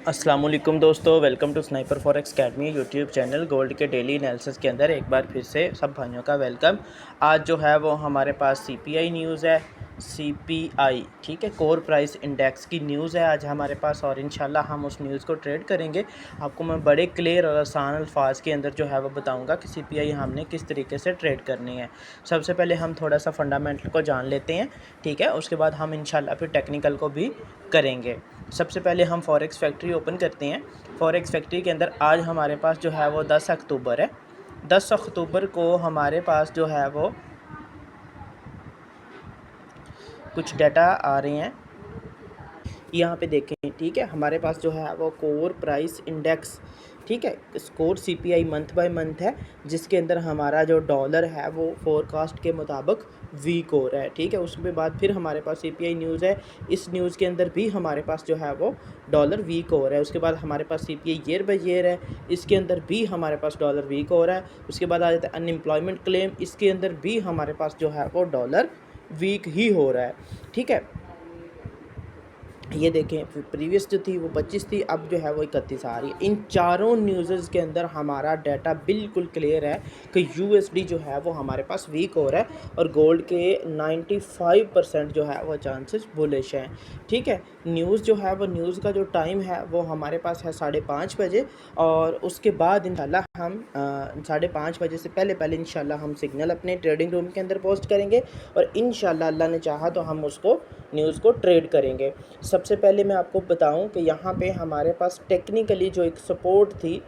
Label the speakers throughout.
Speaker 1: अस्सलाम वालेकुम दोस्तों, welcome to sniper forex academy YouTube channel. Gold के डेली एनालिसिस के अंदर एक बार फिर से सब भाइयों का वेलकम। आज जो है वो हमारे पास सीपीआई न्यूज़ है, सीपीआई ठीक है, कोर प्राइस इंडेक्स की न्यूज़ है आज हमारे पास, और इंशाल्लाह हम उस न्यूज़ को ट्रेड करेंगे। आपको मैं बड़े क्लियर और आसान अल्फाज के अंदर जो है वो बताऊँगा कि सीपीआई हमने किस तरीके से ट्रेड करनी है। सबसे पहले हम थोड़ा सा फंडामेंटल को जान लेते हैं, ठीक है, उसके बाद हम इंशाल्लाह फिर टेक्निकल को भी करेंगे। सबसे पहले हम फॉरेक्स फैक्ट्री ओपन करते हैं। फॉरेक्स फैक्ट्री के अंदर आज हमारे पास जो है वो 10 अक्टूबर है। 10 अक्टूबर को हमारे पास जो है वो कुछ डाटा आ रहे हैं, यहाँ पे देखें, ठीक है। हमारे पास जो है वो कोर प्राइस इंडेक्स, ठीक है, score CPI month by month है, जिसके अंदर हमारा जो डॉलर है वो फोरकास्ट के मुताबिक वीक हो रहा है, ठीक है। उसके बाद फिर हमारे पास सीपीआई न्यूज़ है, इस न्यूज़ के अंदर भी हमारे पास जो है वो डॉलर वीक हो रहा है। उसके बाद हमारे पास सीपीआई ईयर बाय ईयर है, इसके अंदर भी हमारे पास डॉलर वीक हो रहा है। उसके बाद आ जाता है अनएम्प्लॉयमेंट क्लेम, इसके अंदर भी हमारे पास जो है वो डॉलर वीक ही हो रहा है, ठीक है। ये देखें, प्रीवियस जो थी वो 25 थी, अब जो है वो 31 आ रही है। इन चारों न्यूज़ के अंदर हमारा डाटा बिल्कुल क्लियर है कि यूएसडी जो है वो हमारे पास वीक हो रहा है और गोल्ड के 95% जो है वो चांसेस बुलिश हैं, ठीक है। न्यूज़ जो है वो न्यूज़ का जो टाइम है वो हमारे पास है 5:30 बजे, और उसके बाद इंशाल्लाह हम 5:30 बजे से पहले इंशाल्लाह हम सिग्नल अपने ट्रेडिंग रूम के अंदर पोस्ट करेंगे, और इंशाल्लाह अल्लाह ने चाहा तो हम उसको न्यूज़ को ट्रेड करेंगे। सबसे पहले मैं आपको बताऊं कि यहाँ पे हमारे पास टेक्निकली जो एक सपोर्ट थी,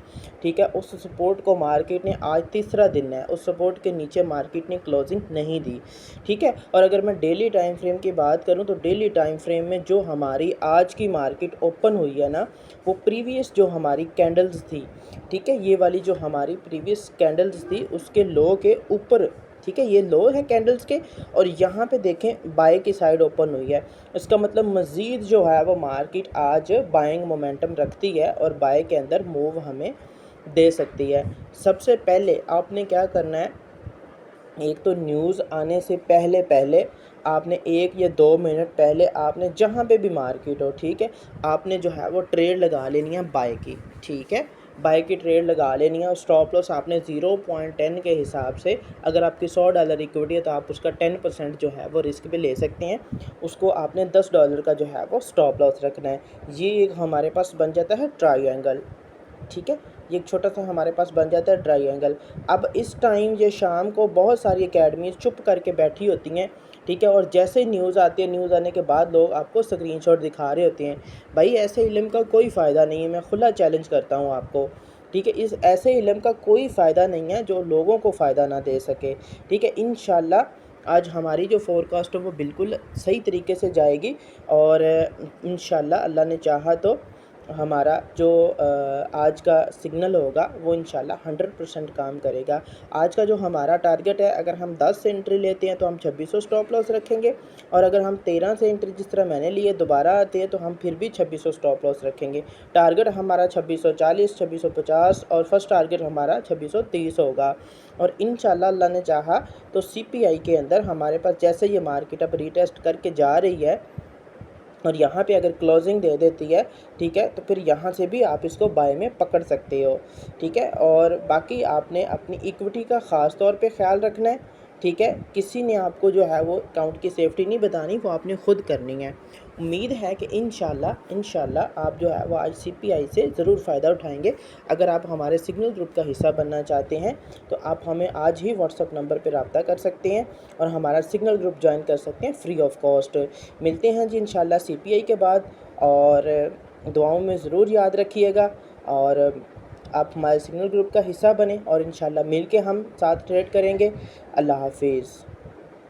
Speaker 1: ठीक है, उस सपोर्ट को मार्केट ने आज तीसरा दिन है, उस सपोर्ट के नीचे मार्केट ने क्लोजिंग नहीं दी, ठीक है। और अगर मैं डेली टाइम फ्रेम की बात करूं तो डेली टाइम फ्रेम में जो हमारी आज की मार्केट ओपन हुई है ना, वो प्रीवियस जो हमारी कैंडल्स थी, ठीक है, ये वाली जो हमारी प्रीवियस कैंडल्स थी उसके लो के ऊपर, ठीक है, ये लो है कैंडल्स के, और यहाँ पे देखें बाय की साइड ओपन हुई है। इसका मतलब मज़ीद जो है वो मार्केट आज बाइंग मोमेंटम रखती है और बाय के अंदर मूव हमें दे सकती है। सबसे पहले आपने क्या करना है, एक तो न्यूज़ आने से पहले आपने 1 या 2 मिनट पहले आपने जहाँ पे भी मार्केट हो, ठीक है, आपने जो है वो ट्रेड लगा लेनी है बाय की, ठीक है, बाय की ट्रेड लगा लेनी है। और स्टॉप लॉस आपने 0.10 के हिसाब से, अगर आपकी $100 इक्विटी है तो आप उसका 10% जो है वो रिस्क पे ले सकते हैं, उसको आपने $10 का जो है वो स्टॉप लॉस रखना है। ये एक हमारे पास बन जाता है ट्रायंगल, ठीक है, ये एक छोटा सा हमारे पास बन जाता है ट्रायंगल। अब इस टाइम ये शाम को बहुत सारी एकेडमीज़ चुप करके बैठी होती हैं, ठीक है, और जैसे ही न्यूज़ आती है, न्यूज़ आने के बाद लोग आपको स्क्रीनशॉट दिखा रहे होते हैं। भाई ऐसे इल्म का कोई फ़ायदा नहीं है, मैं खुला चैलेंज करता हूँ आपको, ठीक है, इस ऐसे इल्म का कोई फ़ायदा नहीं है जो लोगों को फ़ायदा ना दे सके, ठीक है। इंशाल्लाह आज हमारी जो फोरकास्ट है वो बिल्कुल सही तरीके से जाएगी, और इंशाल्लाह अल्लाह ने चाहा तो हमारा जो आज का सिग्नल होगा वो इंशाल्लाह 100% काम करेगा। आज का जो हमारा टारगेट है, अगर हम 10 से एंट्री लेते हैं तो हम 2600 स्टॉप लॉस रखेंगे, और अगर हम 13 से एंट्री जिस तरह मैंने लिए दोबारा आते हैं तो हम फिर भी 2600 स्टॉप लॉस रखेंगे। टारगेट हमारा 2640, 2650, और फर्स्ट टारगेट हमारा 2630 होगा। और इंशाल्लाह अल्लाह ने चाहा तो सीपीआई के अंदर हमारे पास जैसे ये मार्केट अब रीटेस्ट करके जा रही है और यहाँ पे अगर क्लोजिंग दे देती है, ठीक है, तो फिर यहाँ से भी आप इसको बाय में पकड़ सकते हो, ठीक है। और बाकी आपने अपनी इक्विटी का ख़ास तौर पे ख्याल रखना है, ठीक है, किसी ने आपको जो है वो अकाउंट की सेफ्टी नहीं बतानी, वो आपने खुद करनी है। उम्मीद है कि इंशाल्लाह आप जो है वो आज सीपीआई से ज़रूर फ़ायदा उठाएंगे। अगर आप हमारे सिग्नल ग्रुप का हिस्सा बनना चाहते हैं तो आप हमें आज ही व्हाट्सअप नंबर पर रब्ता कर सकते हैं और हमारा सिग्नल ग्रुप ज्वाइन कर सकते हैं फ्री ऑफ कॉस्ट। मिलते हैं जी इंशाल्लाह सीपीआई के बाद, और दुआओं में ज़रूर याद रखिएगा, और आप हमारे सिग्नल ग्रुप का हिस्सा बने, और इंशाल्लाह मिल के हम साथ ट्रेड करेंगे। अल्लाह हाफिज़।